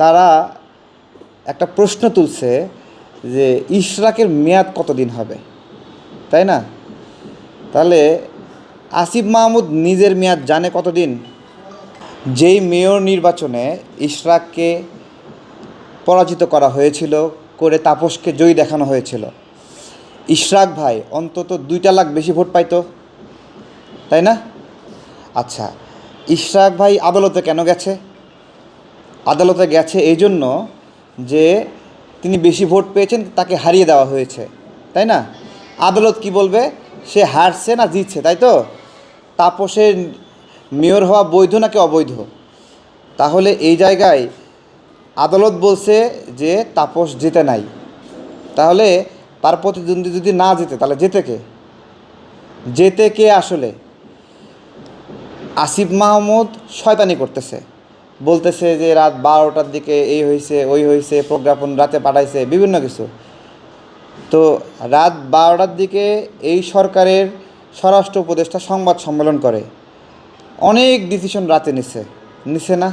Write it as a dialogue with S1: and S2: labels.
S1: তারা একটা প্রশ্ন তুলছে যে ইশরাকের মেয়াদ কতদিন হবে, তাই না? তাহলে আসিফ মাহমুদ নিজের মেয়াদ জানে কতদিন? যেই মেয়র নির্বাচনে ইশরাককে পরাজিত করা হয়েছিল, করে তাপসকে জয়ী দেখানো হয়েছিল, ইশরাক ভাই অন্তত 2 লাখ বেশি ভোট পাইতো, তাই না? আচ্ছা, ইশরাক ভাই আদালতে কেন গেছে? আদালতে গেছে এই জন্য যে তিনি বেশি ভোট পেয়েছেন, তাকে হারিয়ে দেওয়া হয়েছে, তাই না? আদালত কি বলবে? সে হারছে না জিতছে, তাই তো? তাপসের মেয়র হওয়া বৈধ নাকি অবৈধ? তাহলে এই জায়গায় আদালত বলছে যে তাপস জেতে নাই, তাহলে তার প্রতিদ্বন্দ্বী যদি না জেতে তাহলে জেতে কে আসলে? আসিফ মাহমুদ শয়তানি করতেছে, বলতেছে যে রাত 12টার দিকে এই হয়েছে ওই হয়েছে, প্রজ্ঞাপন রাতে পাঠাইছে, বিভিন্ন কিছু। তো রাত 12টার দিকে এই সরকারের স্বরাষ্ট্র উপদেষ্টা সংবাদ সম্মেলন করে, অনেক ডিসিশন রাতে নিছে না?